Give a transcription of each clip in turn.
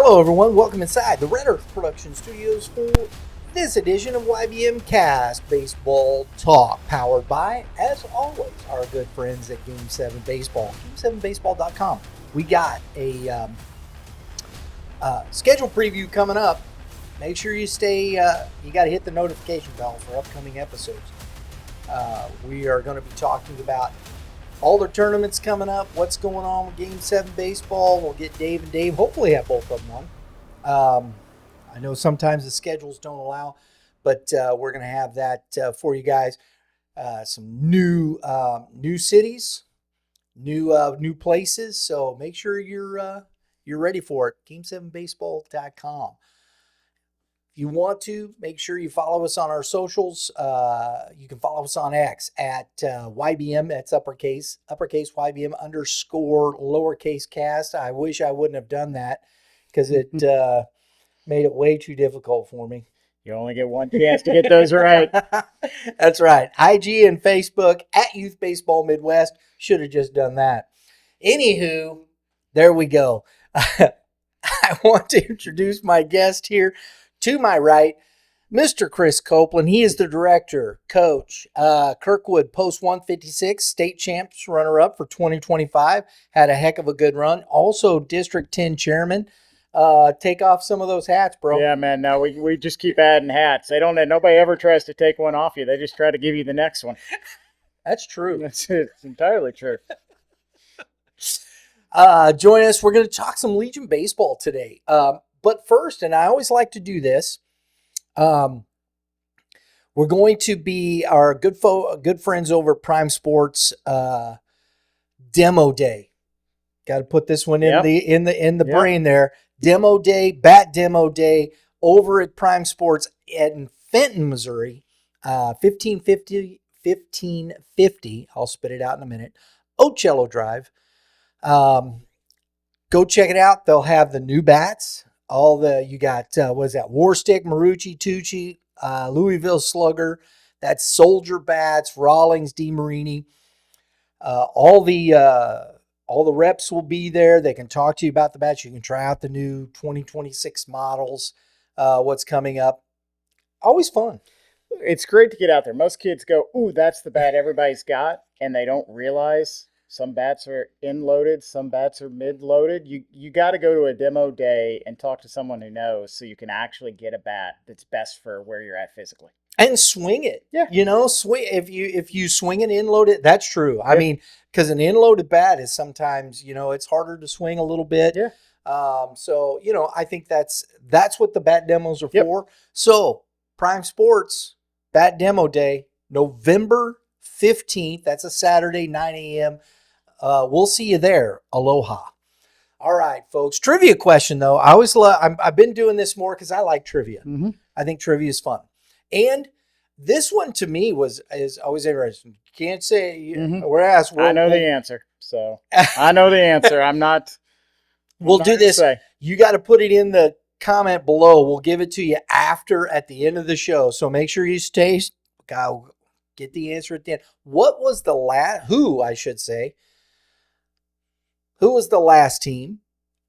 Hello, everyone. Welcome inside the Red Earth Production Studios for this edition of YBMcast Baseball Talk, powered by, as always, our good friends at Game 7 Baseball, game7baseball.com. We got a schedule preview coming up. Make sure you stay, you got to hit the notification bell for upcoming episodes. We are going to be talking about all the tournaments coming up, what's going on with Game 7 Baseball. We'll get Dave and Dave, hopefully have both of them on. I know sometimes the schedules don't allow, but we're going to have that for you guys. Some new cities, new places, so make sure you're ready for it. Game7baseball.com. If you want to, make sure you follow us on our socials. You can follow us on X at YBM. That's uppercase YBM _ lowercase cast. I wish I wouldn't have done that because it made it way too difficult for me. You only get one chance to get those right. That's right. IG and Facebook at Youth Baseball Midwest. Should have just done that. Anywho, there we go. I want to introduce my guest here. To my right, Mr. Chris Copeland. He is the director, coach, Kirkwood Post 156, state champs runner-up for 2025. Had a heck of a good run. Also, District 10 chairman. Take off some of those hats, bro. Yeah, man. No, we just keep adding hats. Nobody ever tries to take one off you. They just try to give you the next one. That's true. It's entirely true. Join us. We're going to talk some Legion baseball today. But first, and I always like to do this, we're going to be our good friends over at Prime Sports Demo Day. Got to put this one in the brain there. Demo Day, Bat Demo Day over at Prime Sports in Fenton, Missouri. 1550. I'll spit it out in a minute. Ocello Drive. Go check it out. They'll have the new bats. You got, Warstick, Marucci, Tucci, Louisville Slugger, that's Soldier bats, Rawlings, DeMarini. All the reps will be there. They can talk to you about the bats. You can try out the new 2026 models, what's coming up. Always fun. It's great to get out there. Most kids go, ooh, that's the bat everybody's got, and they don't realize some bats are in-loaded, some bats are mid-loaded. You got to go to a demo day and talk to someone who knows so you can actually get a bat that's best for where you're at physically. And swing it. Yeah. Swing if you swing an in-loaded, that's true. I mean, because an in-loaded bat is sometimes, it's harder to swing a little bit. Yeah. I think that's what the bat demos are for. So, Prime Sports Bat Demo Day, November 15th. That's a Saturday, 9 a.m. We'll see you there. Aloha. All right, folks. Trivia question, though. I always I've been doing this more because I like trivia. Mm-hmm. I think trivia is fun. And this one to me is always interesting. You can't say we're asked. I know the answer. So I know the answer. I'm not. We'll do this. You got to put it in the comment below. We'll give it to you at the end of the show. So make sure you stay. Get the answer at the end. What was the Who was the last team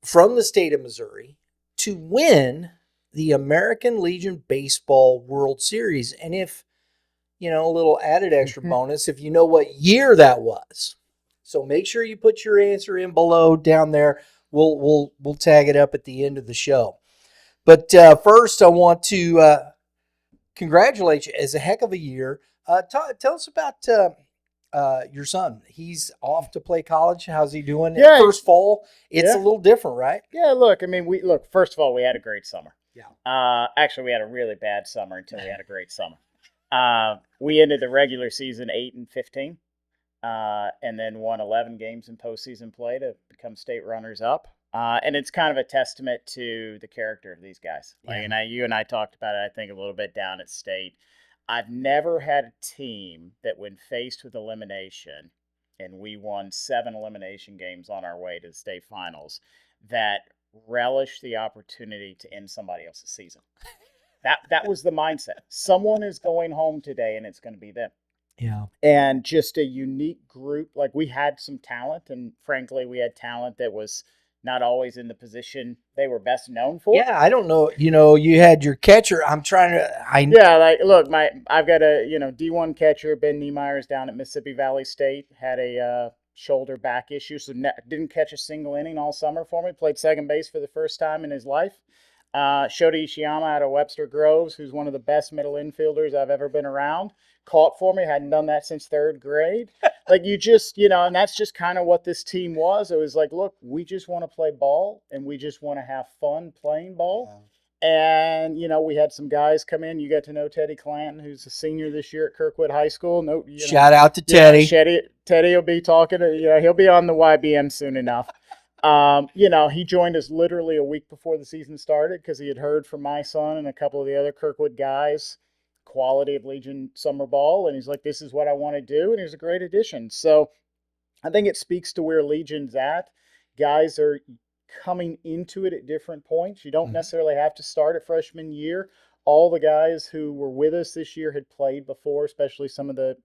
from the state of Missouri to win the American Legion Baseball World Series? And if, a little added extra bonus, if you know what year that was. So make sure you put your answer in below down there. We'll tag it up at the end of the show. But first, I want to congratulate you. It's a heck of a year. Tell us about your son. He's off to play college. How's he doing? Yeah. First fall. It's a little different, right? Yeah, look, first of all, we had a great summer. Yeah. Actually, we had a really bad summer until we had a great summer. We ended the regular season 8-15, and then won 11 games in postseason play to become state runners-up. And it's kind of a testament to the character of these guys. You and I talked about it, I think, a little bit down at state. I've never had a team that when faced with elimination, and we won 7 elimination games on our way to the state finals, that relished the opportunity to end somebody else's season. That was the mindset. Someone is going home today, and it's going to be them. Yeah. And just a unique group. Like, we had some talent, and frankly, we had talent that was not always in the position they were best known for. Yeah, I don't know. You had your catcher. I'm trying to. Yeah, like look, I've got a D1 catcher, Ben Niemeyer's down at Mississippi Valley State, had a shoulder back issue, so didn't catch a single inning all summer for me. Played second base for the first time in his life. Shota Ishiyama out of Webster Groves, who's one of the best middle infielders I've ever been around, caught for me. Hadn't done that since third grade. Like you just, and that's just kind of what this team was. It was like, look, we just want to play ball and we just want to have fun playing ball. Yeah. And, we had some guys come in. You got to know Teddy Clanton, who's a senior this year at Kirkwood High School. Shout out to Teddy. Teddy will be talking. He'll be on the YBM soon enough. He joined us literally a week before the season started because he had heard from my son and a couple of the other Kirkwood guys quality of Legion summer ball. And he's like, this is what I want to do. And he's a great addition. So I think it speaks to where Legion's at. Guys are coming into it at different points. You don't necessarily have to start at freshman year. All the guys who were with us this year had played before, especially some of the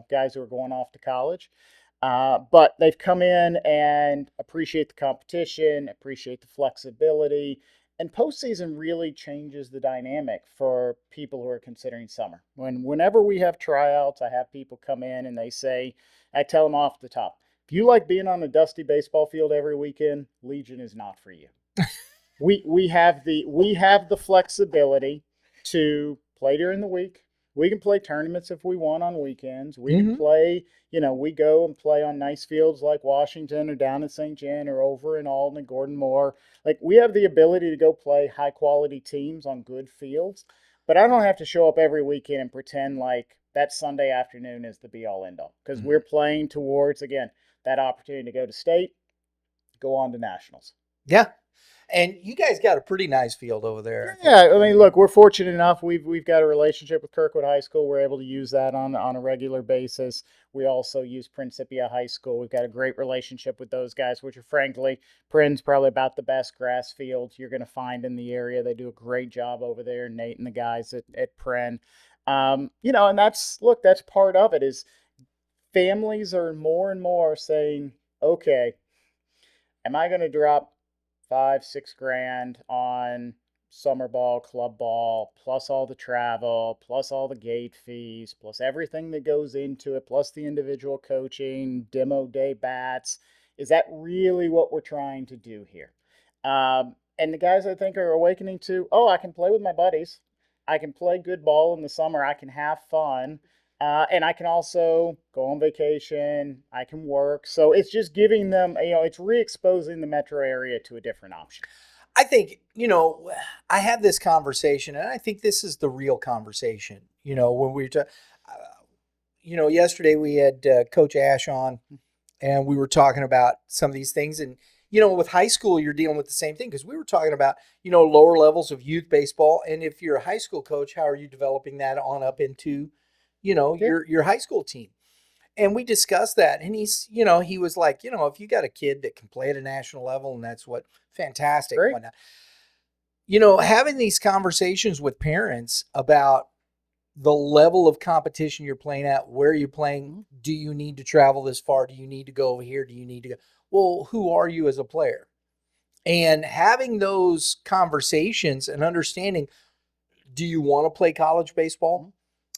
guys who are going off to college. But they've come in and appreciate the competition, appreciate the flexibility, and postseason really changes the dynamic for people who are considering summer. Whenever we have tryouts, I have people come in and they say, I tell them off the top, if you like being on a dusty baseball field every weekend, Legion is not for you. we have the flexibility to play during the week. We can play tournaments if we want on weekends. We can play, we go and play on nice fields like Washington or down in St. John or over in Alden and Gordon Moore. Like we have the ability to go play high quality teams on good fields, but I don't have to show up every weekend and pretend like that Sunday afternoon is the be all end all because we're playing towards, again, that opportunity to go to state, go on to nationals. Yeah. And you guys got a pretty nice field over there. Yeah, I mean, look, we're fortunate enough. We've got a relationship with Kirkwood High School. We're able to use that on a regular basis. We also use Principia High School. We've got a great relationship with those guys, which are frankly, Prin's probably about the best grass field you're going to find in the area. They do a great job over there, Nate and the guys at Prin. And that's part of it is families are more and more saying, okay, am I going to drop $5-6 on summer ball, club ball, plus all the travel, plus all the gate fees, plus everything that goes into it, plus the individual coaching, demo day bats? Is that really what we're trying to do here? And the guys, I think, are awakening to, I can play with my buddies. I can play good ball in the summer. I can have fun. And I can also go on vacation. I can work. So it's just giving them, it's re-exposing the metro area to a different option. I think, I have this conversation, and I think this is the real conversation. When we, yesterday we had Coach Ash on, and we were talking about some of these things. And, with high school, you're dealing with the same thing because we were talking about, lower levels of youth baseball. And if you're a high school coach, how are you developing that on up into your high school team? And we discussed that. And he's, he was like, if you got a kid that can play at a national level, and that's what fantastic. Whatnot. Having these conversations with parents about the level of competition you're playing at, where are you playing? Do you need to travel this far? Do you need to go over here? Do you need to go? Well, who are you as a player? And having those conversations and understanding, do you want to play college baseball?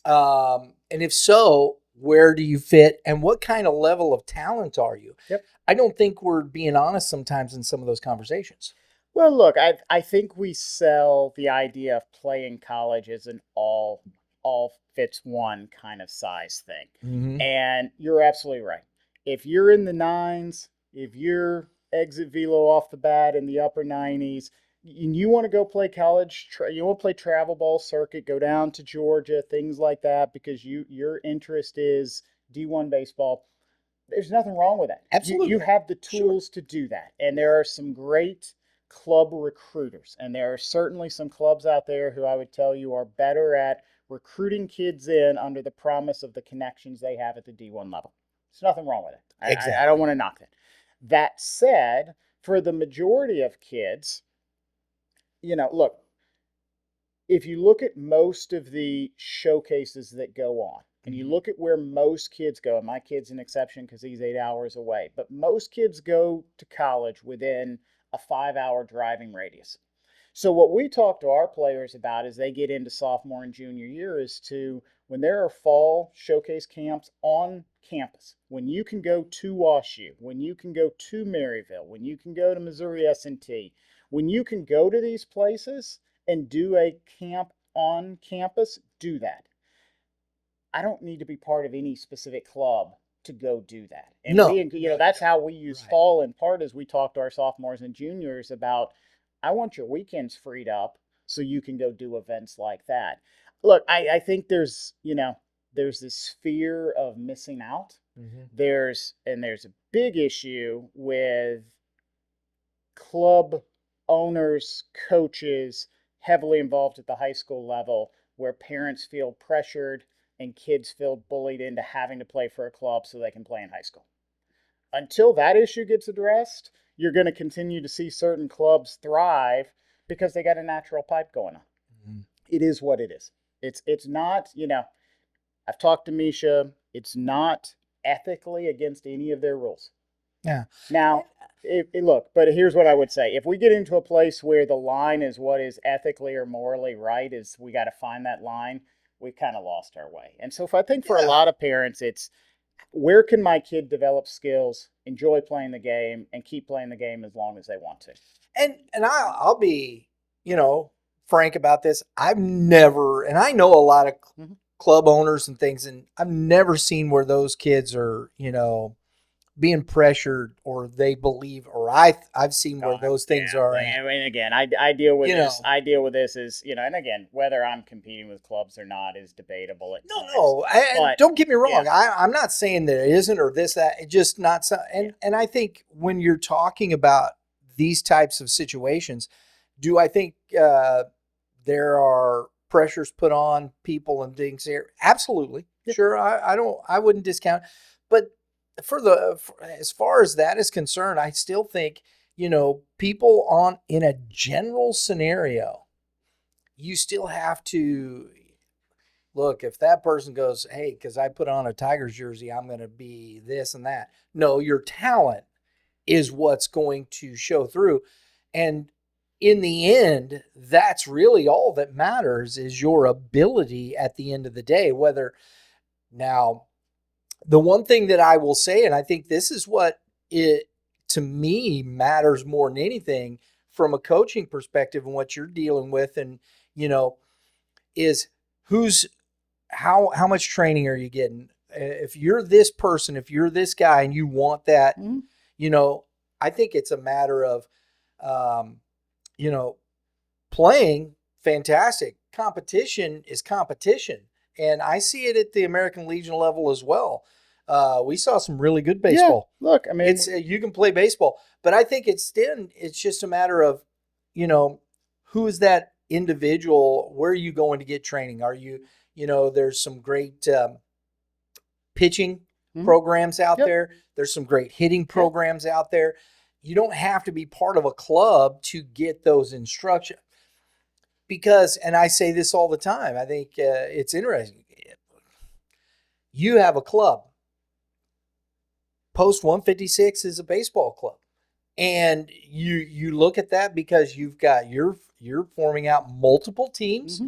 And if so, where do you fit and what kind of level of talent are you? Yep. I don't think we're being honest sometimes in some of those conversations. Well, look, I think we sell the idea of playing college as an all fits one kind of size thing. Mm-hmm. And you're absolutely right. If you're in the 9s, if you're exit velo off the bat in the upper 90s, and you want to go play college, you want to play travel ball circuit, go down to Georgia, things like that, because your interest is D1 baseball, there's nothing wrong with that. Absolutely. You have the tools to do that. And there are some great club recruiters. And there are certainly some clubs out there who I would tell you are better at recruiting kids in under the promise of the connections they have at the D1 level. There's nothing wrong with it. Exactly. I don't want to knock it. That said, for the majority of kids, look, if you look at most of the showcases that go on, and you look at where most kids go, and my kid's an exception because he's 8 hours away, but most kids go to college within a 5-hour driving radius. So what we talk to our players about as they get into sophomore and junior year is to, when there are fall showcase camps on campus, when you can go to WashU, when you can go to Maryville, when you can go to Missouri S&T, when you can go to these places and do a camp on campus, do that. I don't need to be part of any specific club to go do that. And No. that's how we use Right. fall in part as we talk to our sophomores and juniors about, I want your weekends freed up so you can go do events like that. Look, I think there's this fear of missing out. Mm-hmm. There's a big issue with club owners, coaches, heavily involved at the high school level, where parents feel pressured and kids feel bullied into having to play for a club so they can play in high school. Until that issue gets addressed, you're going to continue to see certain clubs thrive because they got a natural pipe going on. Mm-hmm. It is what it is. It's not, I've talked to Misha, it's not ethically against any of their rules. Yeah. Now, look, but here's what I would say. If we get into a place where the line is what is ethically or morally right, is we got to find that line, we've kind of lost our way. And so I think for a lot of parents, it's, where can my kid develop skills, enjoy playing the game, and keep playing the game as long as they want to? And I'll be, frank about this. I've never, and I know a lot of club owners and things, and I've never seen where those kids are, being pressured, or they believe, or I've seen where those things are. I mean, again, I deal with this. I deal with this as, and again, whether I'm competing with clubs or not is debatable at times. No, and don't get me wrong. Yeah. I'm not saying there isn't or this, that. It's just not so. And I think when you're talking about these types of situations, do I think there are pressures put on people and things here? Absolutely. Yeah. Sure. I wouldn't discount, but as far as that is concerned, I still think, people in a general scenario, you still have to look, if that person goes, hey, because I put on a Tigers jersey, I'm going to be this and that. No, your talent is what's going to show through. And in the end, that's really all that matters, is your ability at the end of the day. Now, the one thing that I will say, and I think this is what to me matters more than anything from a coaching perspective and what you're dealing with, and is how much training are you getting? If you're this person, if you're this guy, and you want that, I think it's a matter of playing fantastic. Competition is competition. And I see it at the American Legion level as well. We saw some really good baseball. Yeah, look, I mean, it's you can play baseball, but I think it's just a matter of, who is that individual? Where are you going to get training? Are you, there's some great pitching programs out there. There's some great hitting programs out there. You don't have to be part of a club to get those instructions. Because, and I say this all the time, I think it's interesting. You have a club. Post 156 is a baseball club. And you look at that because you're forming out multiple teams. Mm-hmm.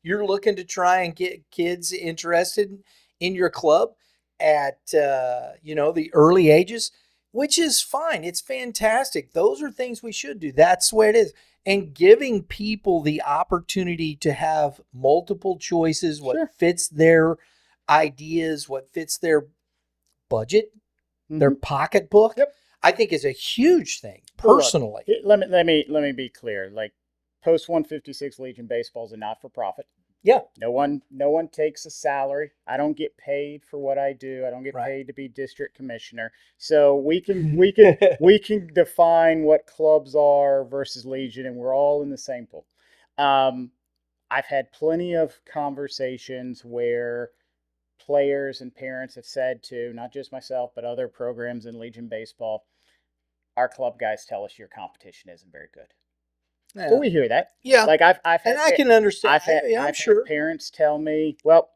You're looking to try and get kids interested in your club at the early ages, which is fine. It's fantastic. Those are things we should do. That's the way it is. And giving people the opportunity to have multiple choices, what fits their ideas, what fits their budget, their pocketbook, I think is a huge thing, personally. Well, look, let me be clear. Like, Post 156 Legion Baseball is a not-for-profit. Yeah. No one takes a salary. I don't get paid for what I do. I don't get paid to be district commissioner. So we can define what clubs are versus Legion, and we're all in the same pool. I've had plenty of conversations where players and parents have said to, not just myself, but other programs in Legion baseball, our club guys tell us your competition isn't very good. Yeah. So we hear that. Yeah. Like I've had, and I can understand. I'm sure. Had parents tell me, well,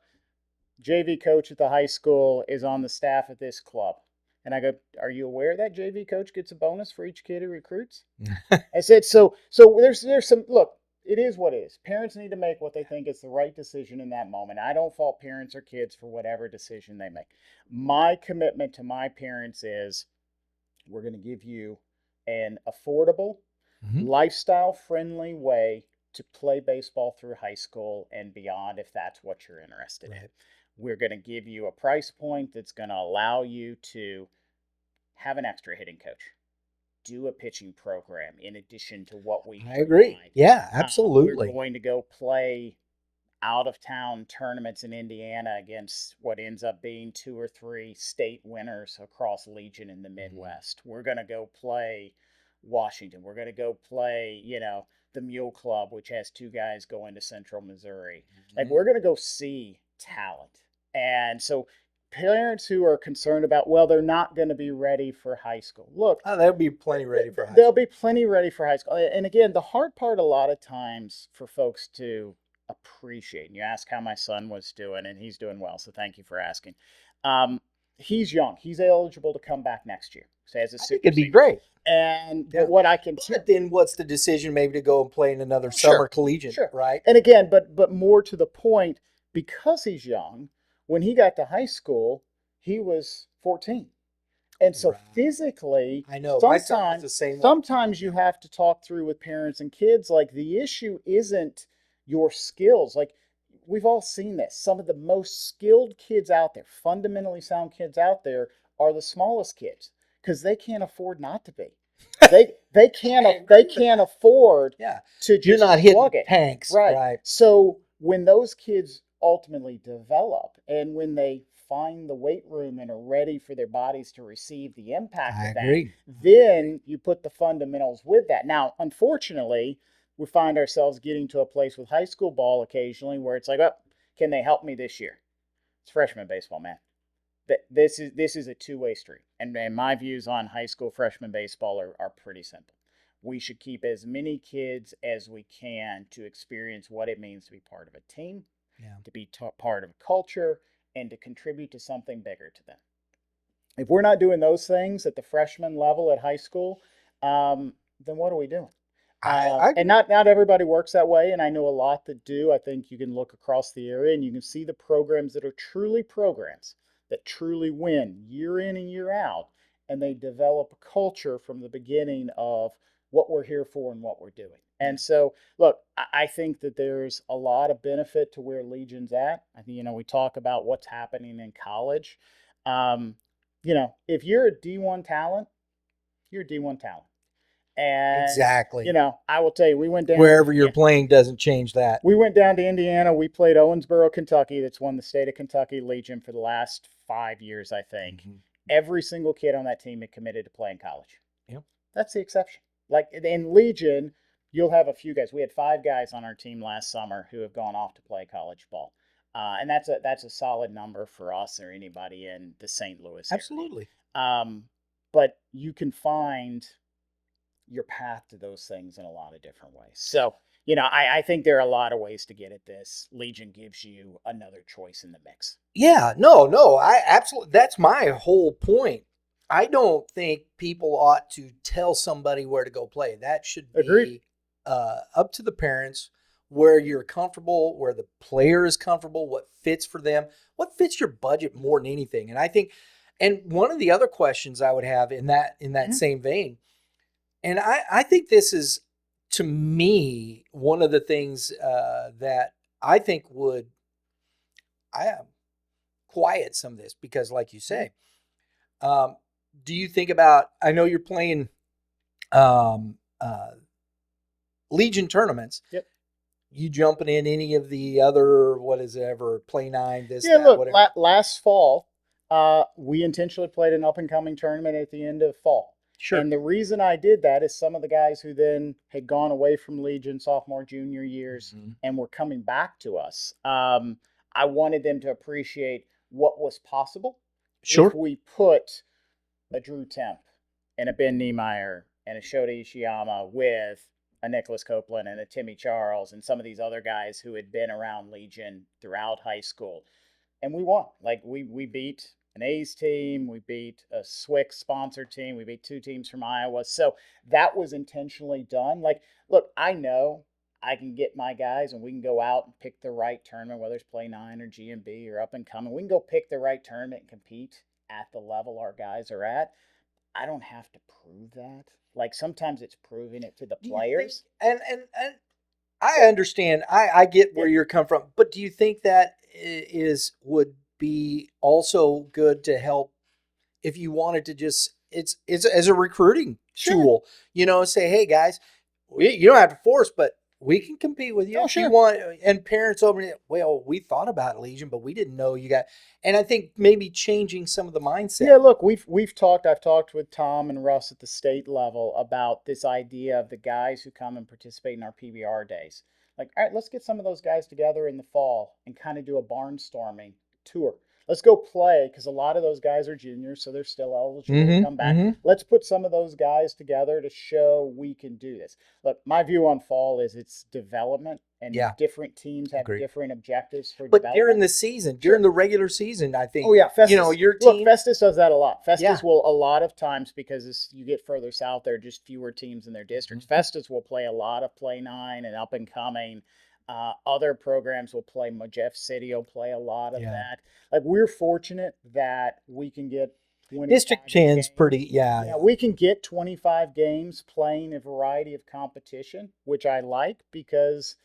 JV coach at the high school is on the staff at this club. And I go, are you aware that JV coach gets a bonus for each kid who recruits? I said, so there's some, look, it is what it is. Parents need to make what they think is the right decision in that moment. I don't fault parents or kids for whatever decision they make. My commitment to my parents is we're going to give you an affordable, lifestyle-friendly way to play baseball through high school and beyond if that's what you're interested in. We're going to give you a price point that's going to allow you to have an extra hitting coach, do a pitching program in addition to what we I agree. provide. Yeah, absolutely. We're going to go play out-of-town tournaments in Indiana against what ends up being 2 or 3 state winners across Legion in the Midwest. We're going to go play Washington. We're going to go play, the Mule Club, which has 2 guys going to Central Missouri. Like, we're going to go see talent. And so parents who are concerned about, well, they're not going to be ready for high school. Look, they'll be plenty ready for high school. They'll be plenty ready for high school. And again, the hard part a lot of times for folks to appreciate, and you ask how my son was doing, and he's doing well, so thank you for asking. He's young. He's eligible to come back next year. So as a I think it'd be great. And what I can But then what's the decision maybe to go and play in another summer collegiate, right? And again, but more to the point, because he's young, when he got to high school, he was 14. And so physically, I know, sometimes you have to talk through with parents and kids, like the issue isn't your skills. Like, we've all seen this. Some of the most skilled kids out there, fundamentally sound kids out there, are the smallest kids because they can't afford not to be. They can't afford to just You're not hitting it. tanks, right? So when those kids ultimately develop and when they find the weight room and are ready for their bodies to receive the impact of that, then you put the fundamentals with that. Now, unfortunately, we find ourselves getting to a place with high school ball occasionally where it's like, oh, can they help me this year? It's freshman baseball, man. This is a two-way street. And my views on high school freshman baseball are pretty simple. We should keep as many kids as we can to experience what it means to be part of a team, to be part of a culture, and to contribute to something bigger to them. If we're not doing those things at the freshman level at high school, then what are we doing? And not everybody works that way, and I know a lot that do. I think you can look across the area and you can see the programs that are truly programs that truly win year in and year out, and they develop a culture from the beginning of what we're here for and what we're doing. And so, look, I think that there's a lot of benefit to where Legion's at. I think, we talk about what's happening in college. If you're a D1 talent, you're a D1 talent. And, exactly. I will tell you, we went down. Wherever you're playing doesn't change that. We went down to Indiana. We played Owensboro, Kentucky. That's won the state of Kentucky Legion for the last 5 years, I think. Every single kid on that team had committed to playing college. Yep. That's the exception. Like in Legion, you'll have a few guys. We had 5 guys on our team last summer who have gone off to play college ball. And that's a solid number for us or anybody in the St. Louis area. Absolutely. But you can find your path to those things in a lot of different ways. So, I think there are a lot of ways to get at this. Legion gives you another choice in the mix. Yeah, no, I absolutely, that's my whole point. I don't think people ought to tell somebody where to go play. That should be up to the parents, where you're comfortable, where the player is comfortable, what fits for them, what fits your budget more than anything. And I think, and one of the other questions I would have in that same vein, and I think this is, to me, one of the things that I think would quiet some of this, because like you say, do you think about, I know you're playing Legion tournaments. Yep. You jumping in any of the other, Play 9, whatever? Last fall, we intentionally played an up-and-coming tournament at the end of fall. Sure. And the reason I did that is some of the guys who then had gone away from Legion sophomore, junior years and were coming back to us. I wanted them to appreciate what was possible if we put a Drew Temp and a Ben Niemeyer and a Shota Ishiyama with a Nicholas Copeland and a Timmy Charles and some of these other guys who had been around Legion throughout high school. And we won. Like, we beat an A's team. We beat a SWIC sponsored team. We beat 2 teams from Iowa. So that was intentionally done. Like, look, I know I can get my guys and we can go out and pick the right tournament, whether it's Play 9 or GMB or up and coming. We can go pick the right tournament and compete at the level our guys are at. I don't have to prove that. Like, sometimes it's proving it to the players. And I understand. I get where you're coming from, but do you think that would be also good to help if you wanted to just it's as a recruiting tool? Say, hey guys, you don't have to force, but we can compete with you if you want. And parents over there, well, we thought about Legion, but we didn't know you got. And I think maybe changing some of the mindset. Yeah, look, we've talked. I've talked with Tom and Russ at the state level about this idea of the guys who come and participate in our PBR days. Like, all right, let's get some of those guys together in the fall and kind of do a barnstorming tour. Let's go play, because a lot of those guys are juniors, so they're still eligible to come back. Let's put some of those guys together to show we can do this. Look, my view on fall is it's development, and different teams have different objectives for development. But during the season, during the regular season, I think, Festus, your team. Look, Festus does that a lot. Festus will, a lot of times, because you get further south, there are just fewer teams in their districts. Festus will play a lot of Play 9 and up and coming. Other programs will play. Jeff City will play a lot of that. Like, we're fortunate that we can get District 10's pretty, we can get 25 games playing a variety of competition, which I like, because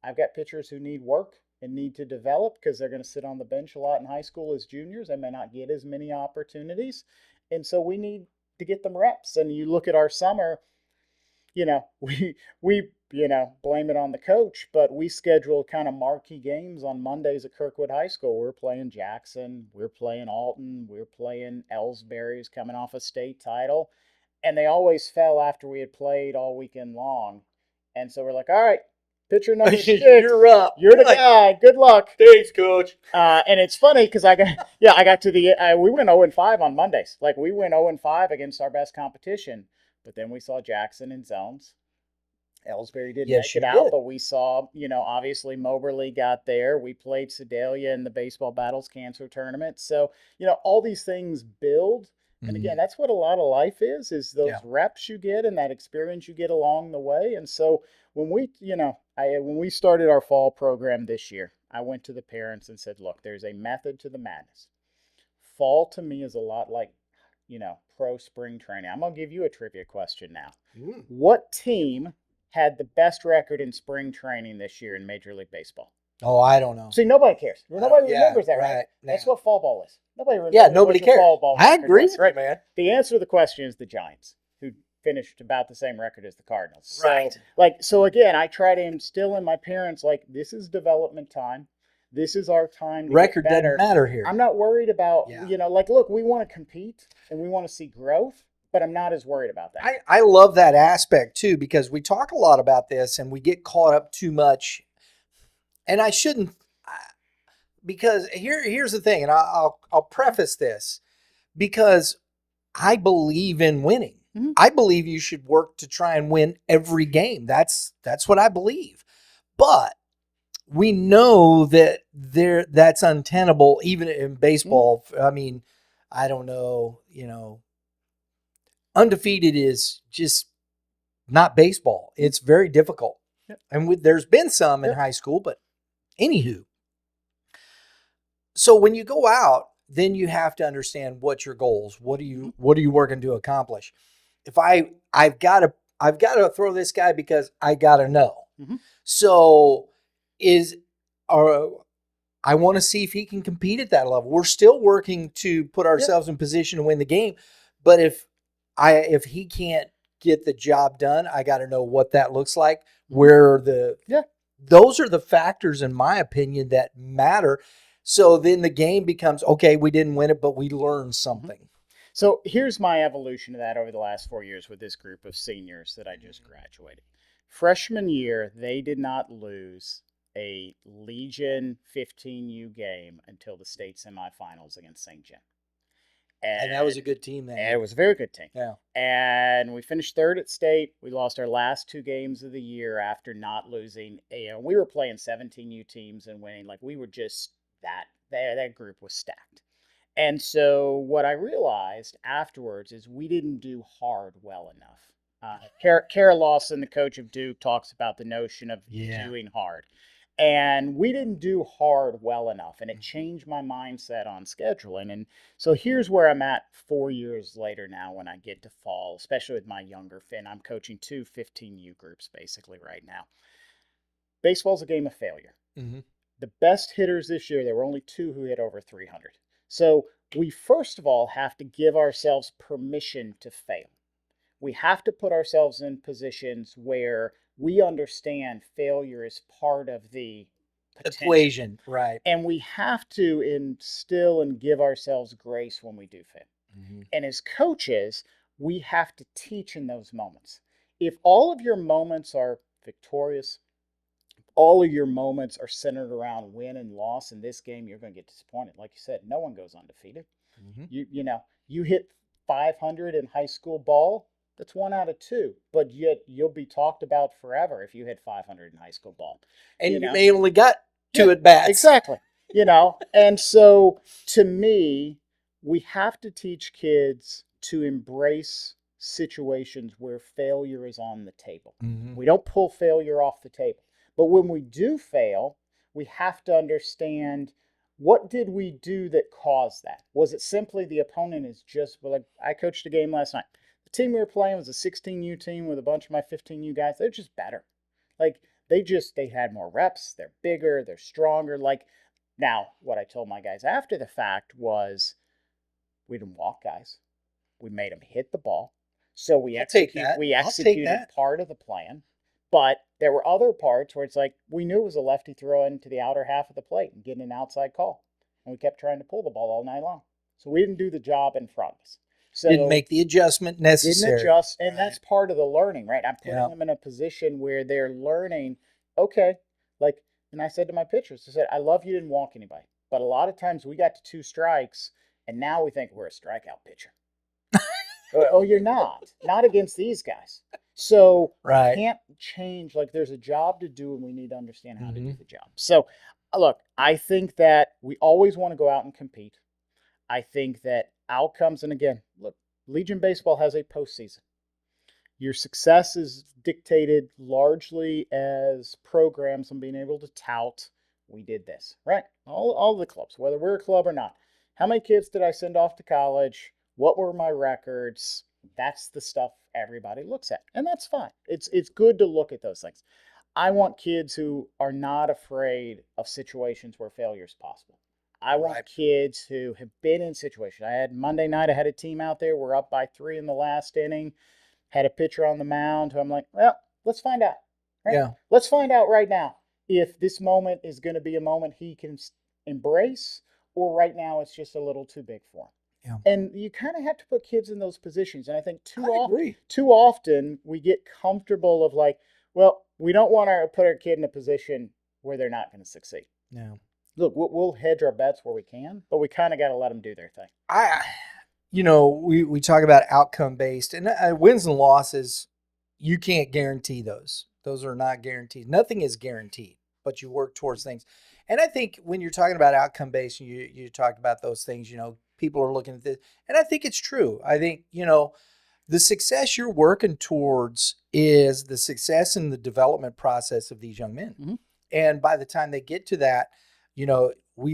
I've got pitchers who need work and need to develop because they're going to sit on the bench a lot in high school as juniors. They may not get as many opportunities. And so we need to get them reps. And you look at our summer, we blame it on the coach, but we schedule kind of marquee games on Mondays at Kirkwood High School. We're playing Jackson, we're playing Alton, we're playing Ellsbury's coming off a state title, and they always fell after we had played all weekend long. And so we're like, all right, pitcher number 6, you're up. You're the guy. Good luck. Thanks, coach. And it's funny because I got to we went 0-5 on Mondays. Like, we went 0-5 against our best competition. But then we saw Jackson in zones. Ellsbury didn't make it out, but we saw, obviously Moberly got there. We played Sedalia in the Baseball Battles Cancer Tournament. So, all these things build. And again, that's what a lot of life is those reps you get and that experience you get along the way. And so when we started our fall program this year, I went to the parents and said, look, there's a method to the madness. Fall to me is a lot like, pro spring training. I'm going to give you a trivia question now. What team had the best record in spring training this year in Major League Baseball? Oh, I don't know. See, nobody cares. Nobody remembers that, right? That's what fall ball is. Nobody remembers. Yeah, nobody cares. Fall ball I agree with you, man. The answer to the question is the Giants, who finished about the same record as the Cardinals. Right. So again, I try to instill in my parents, this is development time. This is our time to record get better. Doesn't matter here. I'm not worried about, look, we want to compete and we want to see growth, but I'm not as worried about that. I love that aspect too, because we talk a lot about this and we get caught up too much. And I shouldn't, because here's the thing, and I'll preface this, because I believe in winning. Mm-hmm. I believe you should work to try and win every game. That's what I believe. But we know that that's untenable, even in baseball. Mm-hmm. I mean, I don't know, undefeated is just not baseball. It's very difficult. Yep. And there's been some in high school, but anywho. So when you go out, then you have to understand what's your goals. What are you working to accomplish? If I've got to throw this guy because I got to know. Mm-hmm. So I want to see if he can compete at that level. We're still working to put ourselves in position to win the game. But if he can't get the job done, I got to know what that looks like. Where those are the factors, in my opinion, that matter. So then the game becomes, okay, we didn't win it, but we learned something. Mm-hmm. So here's my evolution of that over the last 4 years with this group of seniors that I just graduated. Freshman year, they did not lose a Legion 15U game until the state semifinals against St. John. And that was a good team then. It was a very good team. Yeah. And we finished third at state. We lost our last 2 games of the year after not losing. We were playing 17U teams and winning. We were just that group was stacked. And so what I realized afterwards is we didn't do hard well enough. Kara Lawson, the coach of Duke, talks about the notion of doing hard. And we didn't do hard well enough. And it changed my mindset on scheduling. And so here's where I'm at 4 years later now when I get to fall, especially with my younger Finn. I'm coaching 2 15U groups basically right now. Baseball's a game of failure. Mm-hmm. The best hitters this year, there were only 2 who hit over 300. So we first of all have to give ourselves permission to fail. We have to put ourselves in positions where we understand failure is part of the equation, right? And we have to instill and give ourselves grace when we do fail. Mm-hmm. And as coaches, we have to teach in those moments. If all of your moments are victorious, all of your moments are centered around win and loss in this game, you're going to get disappointed. Like you said, no one goes undefeated. Mm-hmm. You hit 500 in high school ball, that's 1 out of 2, but yet you'll be talked about forever if you hit 500 in high school ball. And you may only got 2 at bats. Exactly. And so to me, we have to teach kids to embrace situations where failure is on the table. Mm-hmm. We don't pull failure off the table. But when we do fail, we have to understand, what did we do that caused that? Was it simply the opponent is just, like I coached a game last night. The team we were playing was a 16U team with a bunch of my 15U guys. They're just better. Like they had more reps. They're bigger. They're stronger. Now, what I told my guys after the fact was, we didn't walk guys. We made them hit the ball. So we executed part of the plan. But there were other parts where it's like, we knew it was a lefty throw into the outer half of the plate and getting an outside call. And we kept trying to pull the ball all night long. So we didn't do the job in front of us. So didn't make the adjustment necessary. Didn't adjust, and that's part of the learning, right? I'm putting them in a position where they're learning, okay, and I said to my pitchers, I said, I love you didn't walk anybody. But a lot of times we got to 2 strikes, and now we think we're a strikeout pitcher. Oh, you're not. Not against these guys. So we can't change. There's a job to do, and we need to understand how to do the job. So, look, I think that we always want to go out and compete. I think that outcomes, and again, look, Legion Baseball has a postseason. Your success is dictated largely as programs and being able to tout, we did this, right? All the clubs, whether we're a club or not. How many kids did I send off to college? What were my records? That's the stuff everybody looks at, and that's fine. It's good to look at those things. I want kids who are not afraid of situations where failure is possible. I want kids who have been in situations. Monday night, I had a team out there. We're up by 3 in the last inning. Had a pitcher on the mound who I'm like, well, let's find out. Right? Yeah. Let's find out right now if this moment is going to be a moment he can embrace, or right now it's just a little too big for him. Yeah. And you kind of have to put kids in those positions. And I think too often we get comfortable of well, we don't want to put our kid in a position where they're not going to succeed. No. Look, we'll hedge our bets where we can, but we kind of got to let them do their thing. We talk about outcome based, and wins and losses, you can't guarantee those. Those are not guaranteed. Nothing is guaranteed, but you work towards things. And I think when you're talking about outcome based, you talk about those things, people are looking at this, and I think it's true. I think, the success you're working towards is the success in the development process of these young men. Mm-hmm. And by the time they get to that, you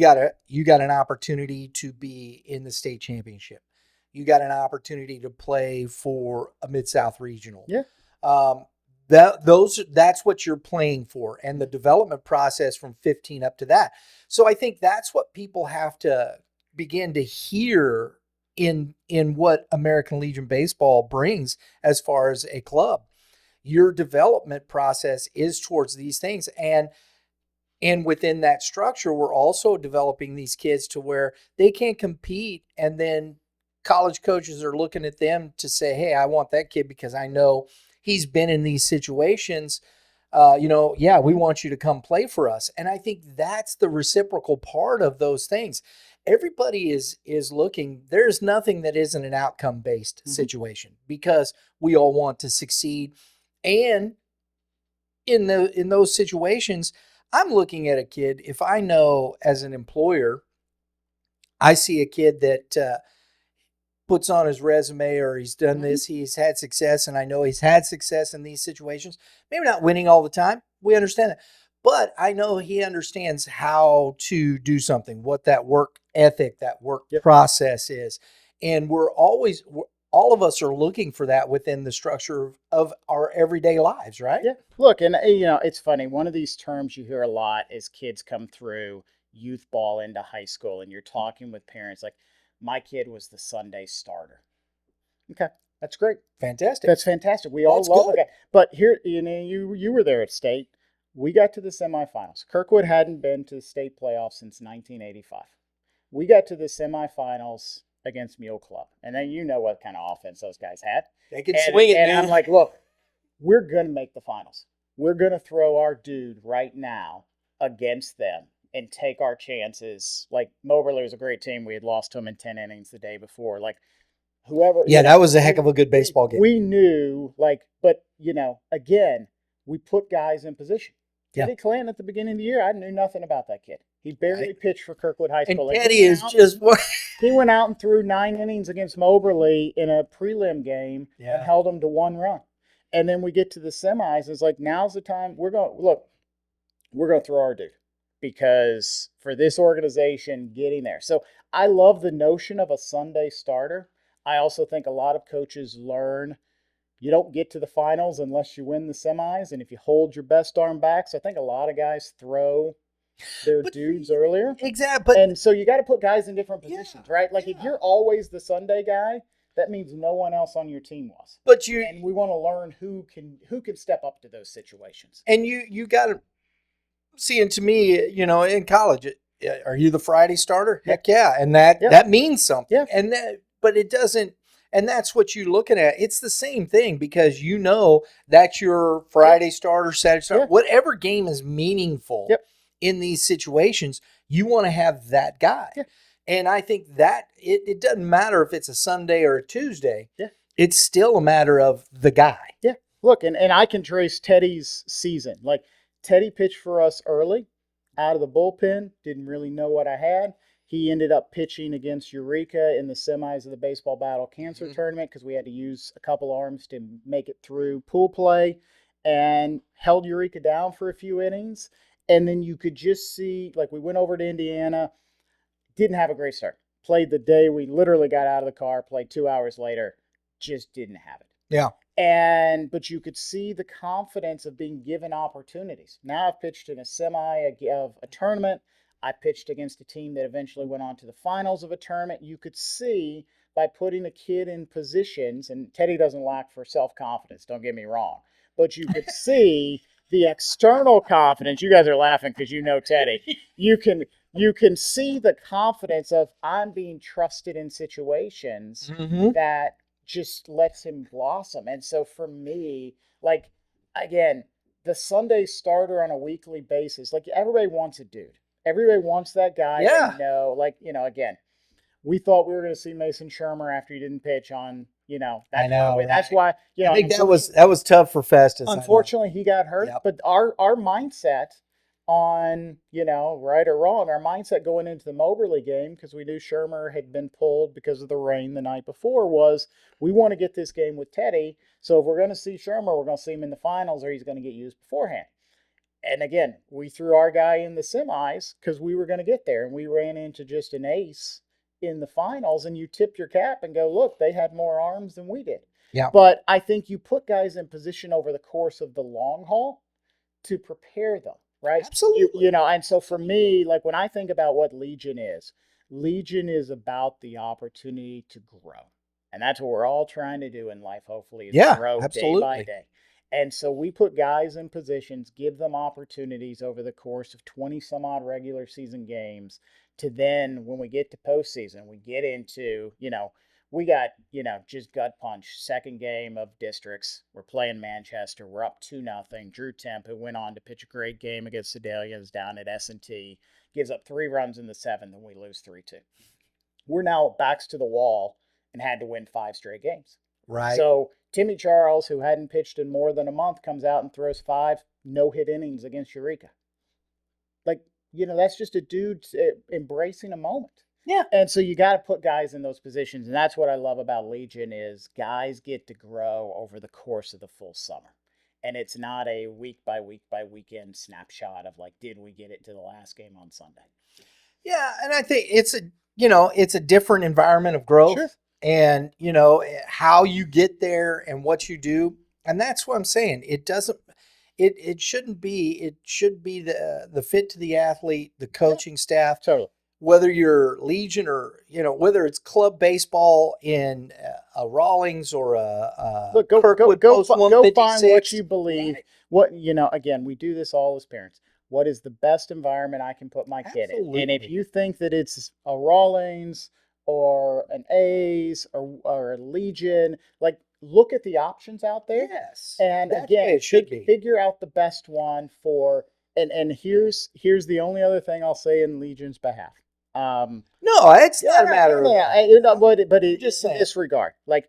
got an opportunity to be in the state championship. You got an opportunity to play for a Mid-South regional. Yeah. That's what you're playing for, and the development process from 15 up to that. So I think that's what people have to begin to hear in what American Legion Baseball brings as far as a club. Your development process is towards these things, and within that structure, we're also developing these kids to where they can compete, and then college coaches are looking at them to say, hey, I want that kid because I know he's been in these situations. We want you to come play for us. And I think that's the reciprocal part of those things. Everybody is looking. There's nothing that isn't an outcome-based situation, because we all want to succeed. And in those situations, I'm looking at a kid, if I know as an employer, I see a kid that puts on his resume or he's done Mhm. this, he's had success, and I know he's had success in these situations. Maybe not winning all the time. We understand that. But I know he understands how to do something, what that work ethic, that work Yep. process is. And all of us are looking for that within the structure of our everyday lives, right? Yeah. Look, and it's funny. One of these terms you hear a lot is kids come through youth ball into high school, and you're talking with parents like, "My kid was the Sunday starter." Okay, that's great. Fantastic. That's fantastic. We all That's love good. it. But here, you were there at state. We got to the semifinals. Kirkwood hadn't been to the state playoffs since 1985. We got to the semifinals against Mule Club, and then you know what kind of offense those guys had. They can And, swing it, and man. I'm like, look, we're going to make the finals. We're going to throw our dude right now against them and take our chances. Like, Moberly was a great team. We had lost to them in 10 innings the day before. Like, whoever. Yeah, that was a heck of a good baseball game. We knew, like, but, again, we put guys in position. Yeah. Teddy Clanton at the beginning of the year, I knew nothing about that kid. He barely Right. pitched for Kirkwood High And School. Like, Teddy is just he went out and threw 9 innings against Moberly in a prelim game Yeah. and held them to 1 run. And then we get to the semis. It's like, now's the time. We're going to throw our dude because for this organization getting there. So I love the notion of a Sunday starter. I also think a lot of coaches learn you don't get to the finals unless you win the semis. And if you hold your best arm back, so I think a lot of guys throw their dudes earlier. Exactly. And so you got to put guys in different positions, Yeah, right? Like if you're always the Sunday guy, that means no one else on your team was. But And we want to learn who can step up to those situations. And you got to see, and to me, in college, are you the Friday starter? Heck yeah, and that means something. Yeah. And but it doesn't. And that's what you're looking at. It's the same thing because that's your Friday starter, Saturday starter, whatever game is meaningful. Yep. In these situations, you want to have that guy. Yeah. And I think that it doesn't matter if it's a Sunday or a Tuesday. Yeah. It's still a matter of the guy. Yeah. Look, and I can trace Teddy's season. Like, Teddy pitched for us early out of the bullpen, didn't really know what I had. He ended up pitching against Eureka in the semis of the Baseball Battle Cancer Tournament because we had to use a couple arms to make it through pool play, and held Eureka down for a few innings. And then you could just see, like, we went over to Indiana, didn't have a great start. Played the day we literally got out of the car, played 2 hours later, just didn't have it. Yeah. But you could see the confidence of being given opportunities. Now I've pitched in a semi of a tournament. I pitched against a team that eventually went on to the finals of a tournament. You could see by putting a kid in positions, and Teddy doesn't lack for self-confidence, don't get me wrong, but you could see the external confidence. You guys are laughing because you know Teddy. You can see the confidence of I'm being trusted in situations that just lets him blossom. And so for me, like, again, the Sunday starter on a weekly basis, like, everybody wants a dude. Everybody wants that guy. Yeah. Again, we thought we were going to see Mason Shermer after he didn't pitch on, I know. That's why, I think that was tough for Festus. Unfortunately, he got hurt. Yep. But our mindset on, right or wrong, our mindset going into the Moberly game, because we knew Shermer had been pulled because of the rain the night before, was we want to get this game with Teddy. So if we're going to see Shermer, we're going to see him in the finals, or he's going to get used beforehand. And again, we threw our guy in the semis because we were going to get there, and we ran into just an ace in the finals, and you tip your cap and go, look, they had more arms than we did. Yeah. But I think you put guys in position over the course of the long haul to prepare them, right? Absolutely. And so for me, like, when I think about what Legion is about the opportunity to grow. And that's what we're all trying to do in life, hopefully, is grow absolutely. day by day. And so we put guys in positions, give them opportunities over the course of 20 some odd regular season games to then, when we get to postseason, we get into, we got, just gut punch, second game of districts. We're playing Manchester. We're up 2-0. Drew Temp, who went on to pitch a great game against Sedalians down at S&T, gives up 3 runs in the 7th, and we lose 3-2. We're now backs to the wall and had to win 5 straight games. Right. So Timmy Charles, who hadn't pitched in more than a month, comes out and throws 5 no-hit innings against Eureka. Like, that's just a dude embracing a moment. Yeah. And so you got to put guys in those positions. And that's what I love about Legion is guys get to grow over the course of the full summer. And it's not a week by week by weekend snapshot of like, did we get it to the last game on Sunday? Yeah, and I think it's a different environment of growth. Sure. And how you get there and what you do. And that's what I'm saying. It shouldn't be. It should be the fit to the athlete, the coaching staff. Totally. Whether you're Legion or whether it's club baseball in a Rawlings or a Look, go Kirkwood go Post go 156. find what you believe. Right. What again, we do this all as parents. What is the best environment I can put my kid in? And if you think that it's a Rawlings or an A's or a Legion, like look at the options out there. Yes. And That's the way again, it should be. figure out the best one for. And here's the only other thing I'll say in Legion's behalf. No, it's not a matter of. But Just in saying. this regard, like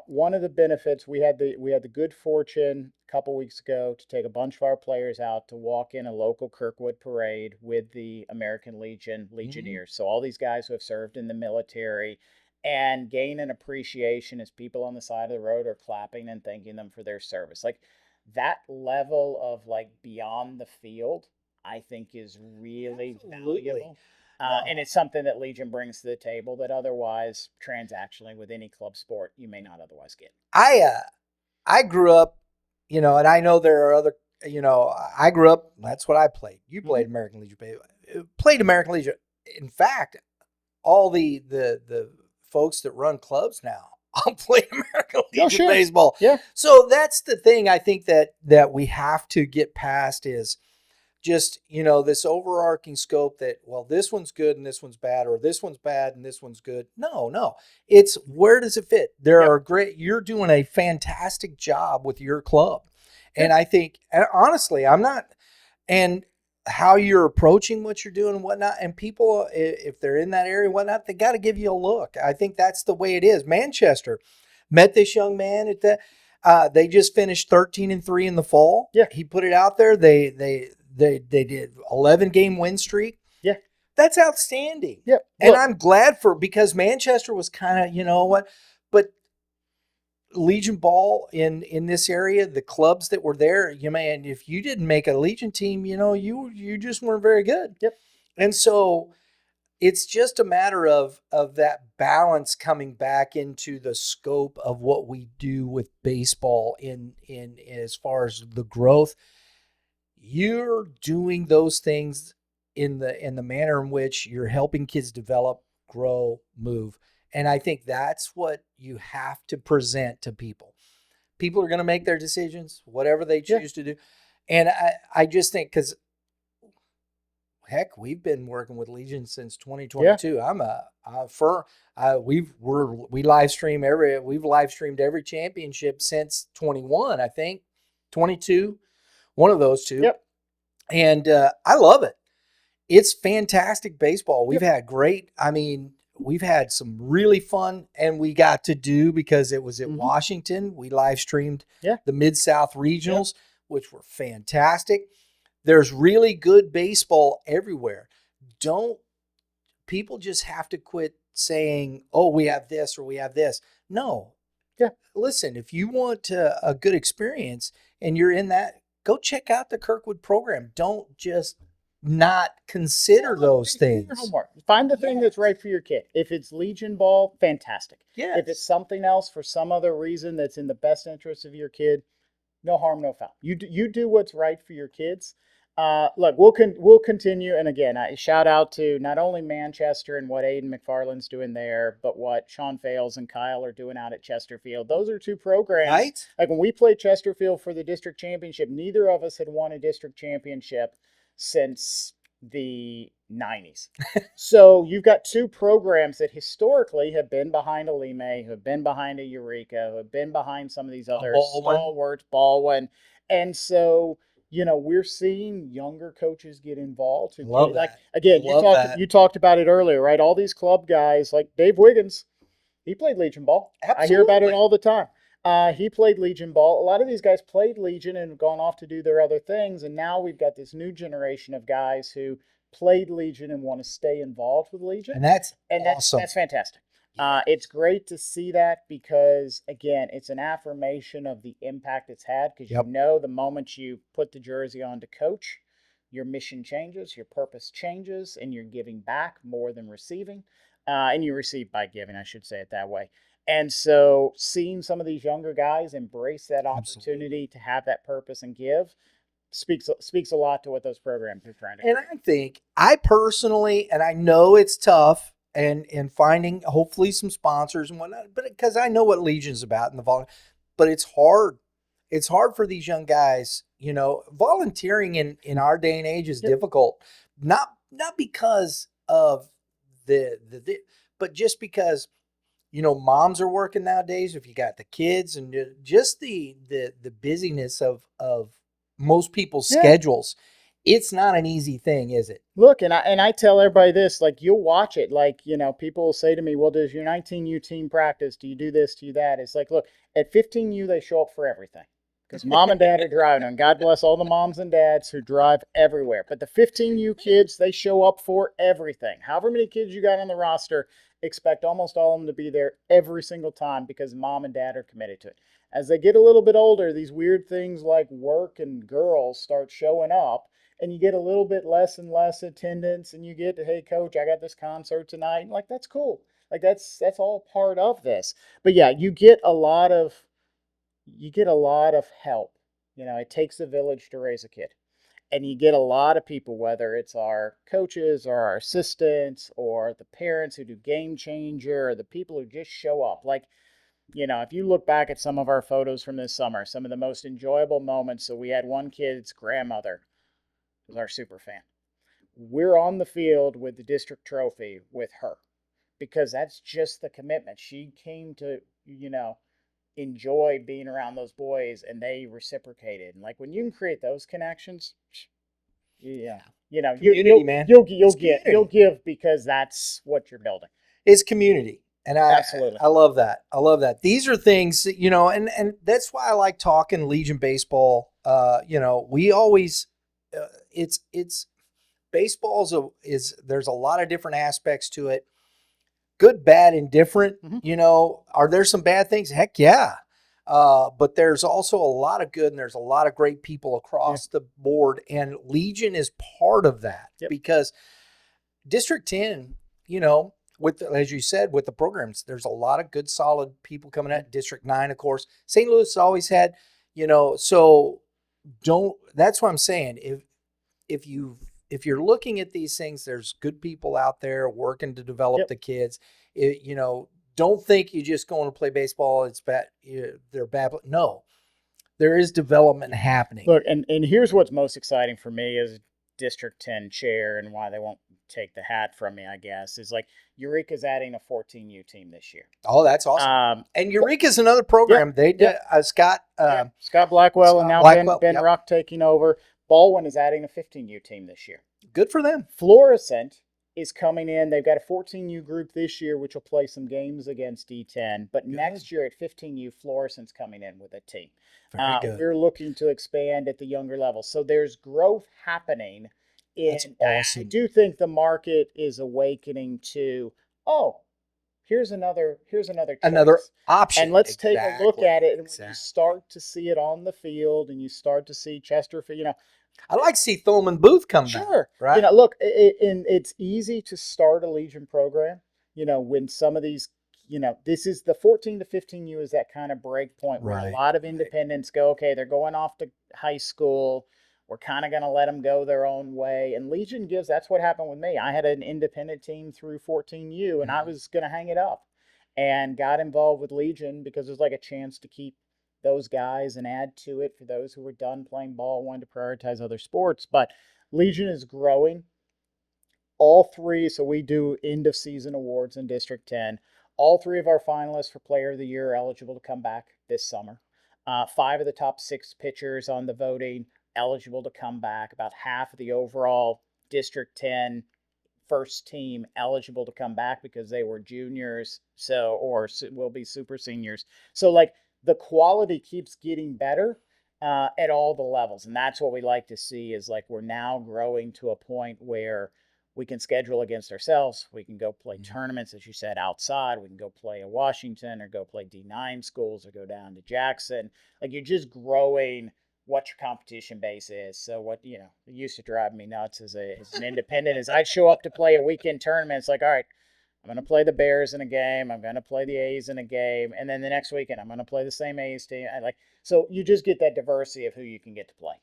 one of the benefits we had the good fortune a couple weeks ago to take a bunch of our players out to walk in a local Kirkwood parade with the American Legion Legionnaires. So all these guys who have served in the military and gain an appreciation as people on the side of the road are clapping and thanking them for their service. Like that level of like beyond the field, I think is really valuable. And it's something that Legion brings to the table that otherwise, transactionally, with any club sport, you may not otherwise get. I grew up, and I know there are other, I grew up. That's what I played. You played American Legion, played American Legion. In fact, all the folks that run clubs now all play American Legion baseball. Yeah. So that's the thing I think that we have to get past is just, this overarching scope that, well, this one's good and this one's bad, or this one's bad and this one's good. No. It's where does it fit? You're doing a fantastic job with your club. And I think, honestly, and how you're approaching what you're doing and whatnot, and people, if they're in that area and whatnot, they got to give you a look. I think that's the way it is. Manchester met this young man at that. They just finished 13-3 in the fall. Yeah. He put it out there. They did 11-game win streak. Yeah. That's outstanding. Yep. And I'm glad because Manchester was kind of, but Legion ball in this area, the clubs that were there, if you didn't make a Legion team, you just weren't very good. Yep. And so it's just a matter of that balance coming back into the scope of what we do with baseball in as far as the growth. You're doing those things in the manner in which you're helping kids develop, grow, move. And I think that's what you have to present to people. People are going to make their decisions, whatever they choose to do. And I just think, because heck, we've been working with Legion since 2022. Yeah. We've live streamed every championship since 21, I think, 22. One of those two. Yep. And I love it. It's fantastic baseball. We've had we've had some really fun, and we got to do, because it was at Washington, we live streamed the Mid-South Regionals, which were fantastic. There's really good baseball everywhere. People just have to quit saying, oh, we have this or we have this. No. Yeah. Listen, if you want a good experience and you're in that, go check out the Kirkwood program. Don't just not consider those things. Your homework. Find the thing that's right for your kid. If it's Legion ball, fantastic. Yes. If it's something else for some other reason that's in the best interest of your kid, no harm, no foul. You do what's right for your kids. Look, we'll continue. And again, I shout out to not only Manchester and what Aiden McFarland's doing there, but what Sean Fales and Kyle are doing out at Chesterfield. Those are two programs. Right. Like when we played Chesterfield for the district championship, neither of us had won a district championship since the 90s. So you've got two programs that historically have been behind a Lime, who have been behind a Eureka, who have been behind some of these other stalwarts, Baldwin. And so, we're seeing younger coaches get involved. Love like that. Again, you talked about it earlier, right? All these club guys, like Dave Wiggins, he played Legion ball. Absolutely. I hear about it all the time. He played Legion ball. A lot of these guys played Legion and have gone off to do their other things. And now we've got this new generation of guys who played Legion and want to stay involved with Legion. And that's That's awesome. fantastic. It's great to see that because, again, it's an affirmation of the impact it's had because Yep. you know the moment you put the jersey on to coach, your mission changes, your purpose changes, and you're giving back more than receiving. And you receive by giving, I should say it that way. And so seeing some of these younger guys embrace that opportunity to have that purpose and give speaks a lot to what those programs are trying to And create. I think I personally, and I know it's tough and finding hopefully some sponsors and whatnot, but because I know what Legion's about in the volunteer, but it's hard. It's hard for these young guys. You know, volunteering in our day and age is difficult. Not because of the but just because, you know, moms are working nowadays. If you got the kids and just the busyness of most people's schedules, it's not an easy thing, is it? Look, and I tell everybody this, like, you'll watch it. Like, you know, people will say to me, well, does your 19U team practice? Do you do this? Do you that? It's like, look, at 15U, they show up for everything because mom and dad are driving. And God bless all the moms and dads who drive everywhere. But the 15U kids, they show up for everything. However many kids you got on the roster, expect almost all of them to be there every single time because mom and dad are committed to it. As they get a little bit older, these weird things like work and girls start showing up. And you get a little bit less and less attendance, and you get, hey, coach, I got this concert tonight. Like, that's cool. Like, that's all part of this. But yeah, you get a lot of help. You know, it takes a village to raise a kid. And you get a lot of people, whether it's our coaches or our assistants or the parents who do Game Changer or the people who just show up. Like, you know, if you look back at some of our photos from this summer, some of the most enjoyable moments. So we had one kid's grandmother was our super fan. We're on the field with the district trophy with her because that's just the commitment. She came to, you know, enjoy being around those boys and they reciprocated. And like when you can create those connections, yeah, you know, Community, man. You'll give because that's what you're building. It's community. And Absolutely. I love that. I love that. These are things, you know, and that's why I like talking Legion baseball. You know, we always, it's baseball is there's a lot of different aspects to it. Good, bad, indifferent. You know, are there some bad things? Heck yeah. But there's also a lot of good and there's a lot of great people across the board. And Legion is part of that because District 10, you know, as you said, with the programs, there's a lot of good, solid people coming out. District 9, of course. St. Louis always had, you know, so that's what I'm saying. If you're looking at these things, there's good people out there working to develop the kids. You know, don't think you're just going to play baseball. It's bad. They're bad. No, there is development happening. Look, and here's what's most exciting for me as District 10 chair and why they won't take the hat from me, I guess, is like Eureka's adding a 14U team this year. Oh, that's awesome. And Eureka's another program. They did Scott Blackwell and now Ben Ruck taking over. Baldwin is adding a 15U team this year. Good for them. Florissant is coming in. They've got a 14U group this year, which will play some games against D10. But next year at 15U, Florissant's coming in with a team. Very good. We're looking to expand at the younger level. So there's growth happening. That's awesome. I do think the market is awakening to, here's another choice. Another option. And let's take a look at it. And when you start to see it on the field and you start to see Chesterfield, you know, I like to see Thulman Booth come back. Sure. Right. You know, look, it's easy to start a Legion program, you know, when some of these, you know, this is the 14 to 15U is that kind of break point where a lot of independents go, okay, they're going off to high school. We're kind of going to let them go their own way. And Legion that's what happened with me. I had an independent team through 14U and I was going to hang it up and got involved with Legion because it was like a chance to keep those guys and add to it for those who were done playing ball, wanted to prioritize other sports. But Legion is growing. All three, so we do end of season awards in District 10. All three of our finalists for Player of the Year are eligible to come back this summer. 5 of the top 6 pitchers on the voting eligible to come back. About half of the overall District 10 first team eligible to come back because they were juniors, or will be super seniors. So like the quality keeps getting better, at all the levels. And that's what we like to see is like we're now growing to a point where we can schedule against ourselves. We can go play tournaments, as you said, outside. We can go play at Washington or go play D9 schools or go down to Jackson. Like you're just growing what your competition base is. So what, it used to drive me nuts as an independent is I'd show up to play a weekend tournament. It's like, all right, I'm going to play the Bears in a game. I'm going to play the A's in a game. And then the next weekend, I'm going to play the same A's team. So you just get that diversity of who you can get to play.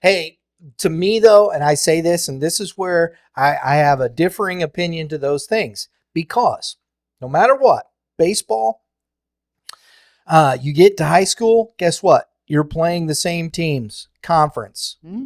Hey, to me, though, and I say this, and this is where I have a differing opinion to those things, because no matter what, baseball, you get to high school, guess what? You're playing the same teams, conference. Mm-hmm.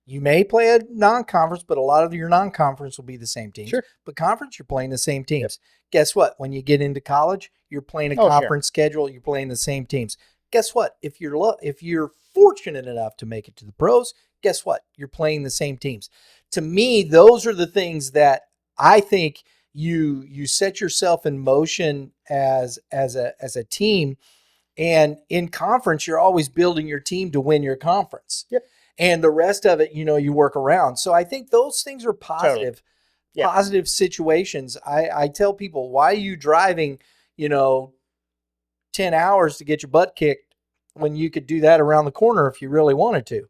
You may play a non-conference, but a lot of your non-conference will be the same teams. Sure. But conference, you're playing the same teams. Yep. Guess what? When you get into college, you're playing a conference schedule. You're playing the same teams. Guess what? If you're fortunate enough to make it to the pros, guess what? You're playing the same teams. To me, those are the things that I think you set yourself in motion as a team. And in conference, you're always building your team to win your conference. Yep. And the rest of it, you work around. So I think those things are positive, positive situations. I tell people, why are you driving, 10 hours to get your butt kicked when you could do that around the corner if you really wanted to?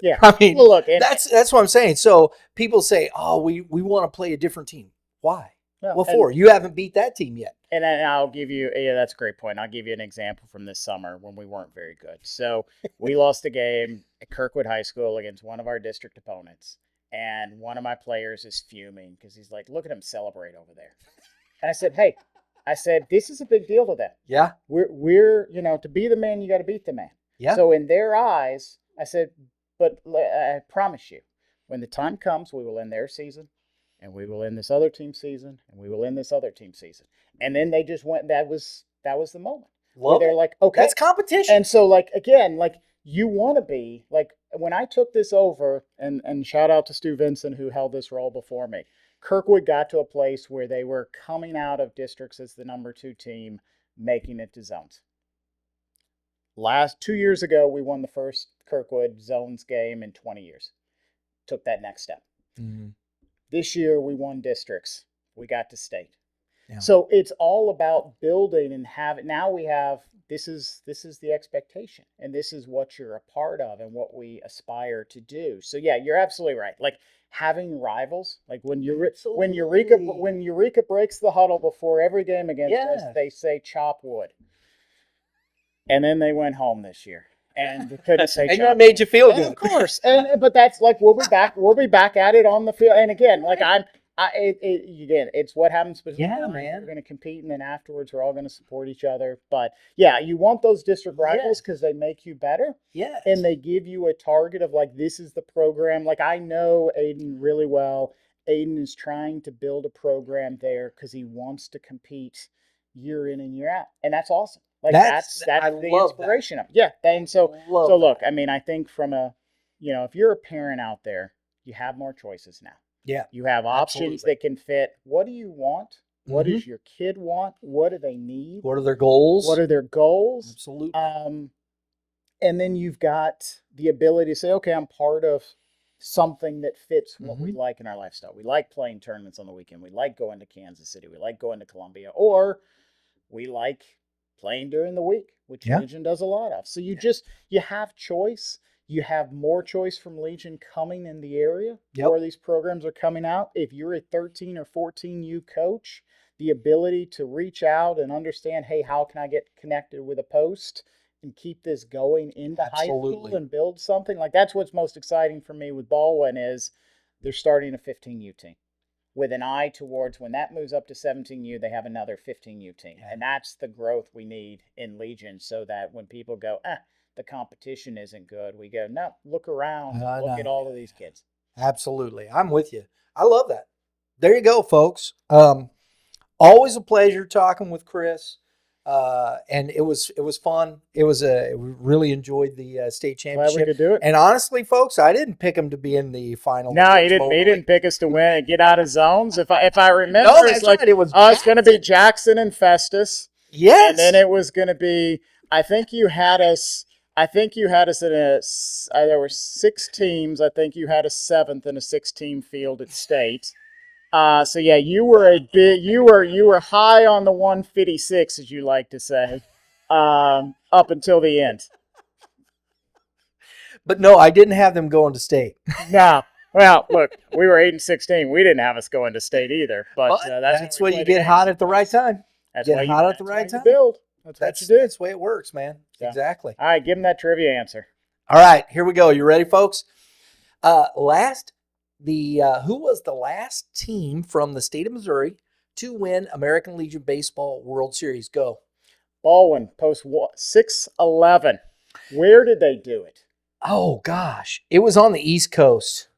Yeah. I mean, well, look, that's what I'm saying. So people say, oh, we want to play a different team. Why? What for? You haven't beat that team yet. And I'll give you, that's a great point. I'll give you an example from this summer when we weren't very good. So we lost a game at Kirkwood High School against one of our district opponents. And one of my players is fuming because he's like, look at him celebrate over there. And I said, hey, this is a big deal to them. Yeah. We're to be the man, you got to beat the man. Yeah. So in their eyes, I said, but I promise you, when the time comes, we will end their season. And we will end this other team season, and we will end this other team season. And then they just went, that was the moment. They're like, okay. That's competition. And so, again, you want to be, when I took this over, and shout out to Stu Vincent, who held this role before me, Kirkwood got to a place where they were coming out of districts as the number 2 team, making it to zones. 2 years ago, we won the first Kirkwood zones game in 20 years. Took that next step. Mm-hmm. This year we won districts. We got to state. Yeah. So it's all about building and now we have, this is the expectation, and this is what you're a part of and what we aspire to do. So yeah, you're absolutely right. Having rivals, when Eureka breaks the huddle before every game against us, they say chop wood. And then they went home this year. And they couldn't say and that made you feel good. Of course. But that's we'll be back at it on the field. And again, it's what happens between man. We're going to compete, and then afterwards we're all going to support each other. But yeah, you want those district rivals because they make you better. Yeah. And they give you a target of this is the program. I know Aiden really well. Aiden is trying to build a program there because he wants to compete year in and year out. And that's awesome. That's the inspiration of it. Yeah. And so look, I think from if you're a parent out there, you have more choices now. Yeah. You have options that can fit. What do you want? What does your kid want? What do they need? What are their goals? Absolutely. And then you've got the ability to say, okay, I'm part of something that fits what we like in our lifestyle. We like playing tournaments on the weekend. We like going to Kansas City. We like going to Columbia. Or we like playing during the week, which Legion does a lot of. So you have choice. You have more choice from Legion coming in the area where these programs are coming out. If you're a 13 or 14U coach, the ability to reach out and understand, hey, how can I get connected with a post and keep this going into high school and build something? That's what's most exciting for me with Baldwin is they're starting a 15U team. With an eye towards when that moves up to 17U, they have another 15U team. Yeah. And that's the growth we need in Legion so that when people go, the competition isn't good, we go, no, look around, look at all of these kids. Absolutely. I'm with you. I love that. There you go, folks. Always a pleasure talking with Chris. And it was fun. We really enjoyed the state championship. Glad we could do it. And honestly, folks, I didn't pick him to be in the final. No, he didn't pick us to win and get out of zones. If I remember, no, that's right. It was it's going to be Jackson and Festus. Yes. And then it was going to be, I think you had us I think you had us in there were 6 teams. I think you had a 7th in a 6-team field at state. So yeah, you were high on the 156, as you like to say, up until the end. But no, I didn't have them going to state. No. Well, look, we were 8-16. We didn't have us going to state either. But that's what you get hot at the right time. That's get hot at the right time. Build. That's what you do. That's the way it works, man. So, exactly. All right, give him that trivia answer. All right, here we go. You ready, folks? Who was the last team from the state of Missouri to win American Legion Baseball World Series? Go. Baldwin, post 611. Where did they do it? Oh, gosh. It was on the East Coast.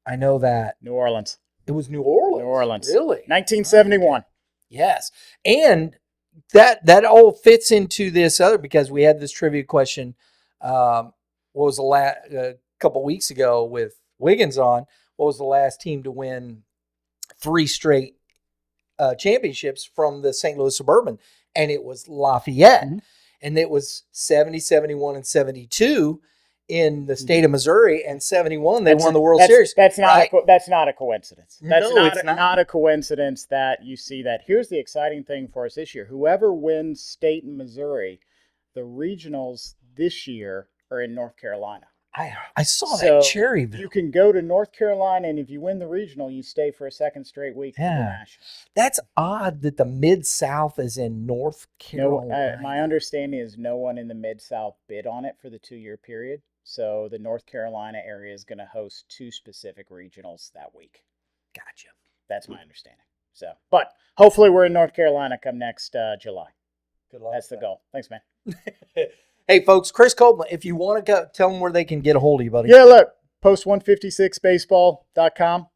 I know that. New Orleans. It was New Orleans. New Orleans. Really? 1971. Yes. And that all fits into this other, because we had this trivia question a couple weeks ago with Wiggins on. What was the last team to win 3 straight championships from the St. Louis Suburban? And it was Lafayette. Mm-hmm. And it was 70, 71, and 72 in the state of Missouri, and 71 they won the World Series. That's not a coincidence. It's not a coincidence that you see that. Here's the exciting thing for us this year. Whoever wins state in Missouri, the regionals this year are in North Carolina. I saw that Cherryville. You can go to North Carolina, and if you win the regional, you stay for a second straight week. Yeah. That's odd that the Mid-South is in North Carolina. No, my understanding is no one in the Mid-South bid on it for the 2-year period. So the North Carolina area is going to host 2 specific regionals that week. Gotcha. That's my understanding. So, but hopefully we're in North Carolina come next July. Good luck. That's the goal. Thanks, man. Hey, folks, Chris Copeland, if you want to go, tell them where they can get a hold of you, buddy. Yeah, look, post156baseball.com.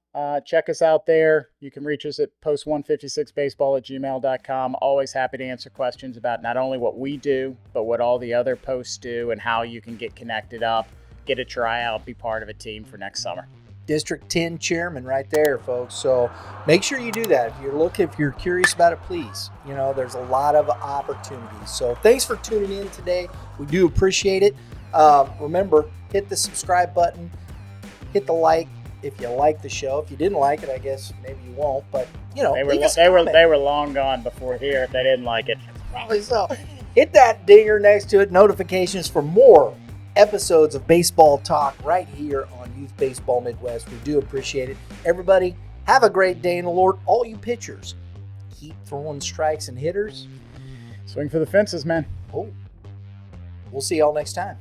Check us out there. You can reach us at post156baseball@gmail.com. Always happy to answer questions about not only what we do, but what all the other posts do and how you can get connected up, get a tryout, be part of a team for next summer. District 10 chairman right there, folks. So make sure you do that. If you're curious about it, please. There's a lot of opportunities. So thanks for tuning in today. We do appreciate it. Remember, hit the subscribe button, hit the like if you like the show. If you didn't like it, I guess maybe you won't. But they were long gone before here if they didn't like it. Probably so. Hit that dinger next to it. Notifications for more episodes of baseball talk right here on Youth Baseball Midwest. We do appreciate it. Everybody, have a great day in the Lord. All you pitchers, keep throwing strikes and hitters. Swing for the fences, man. Oh, we'll see y'all next time.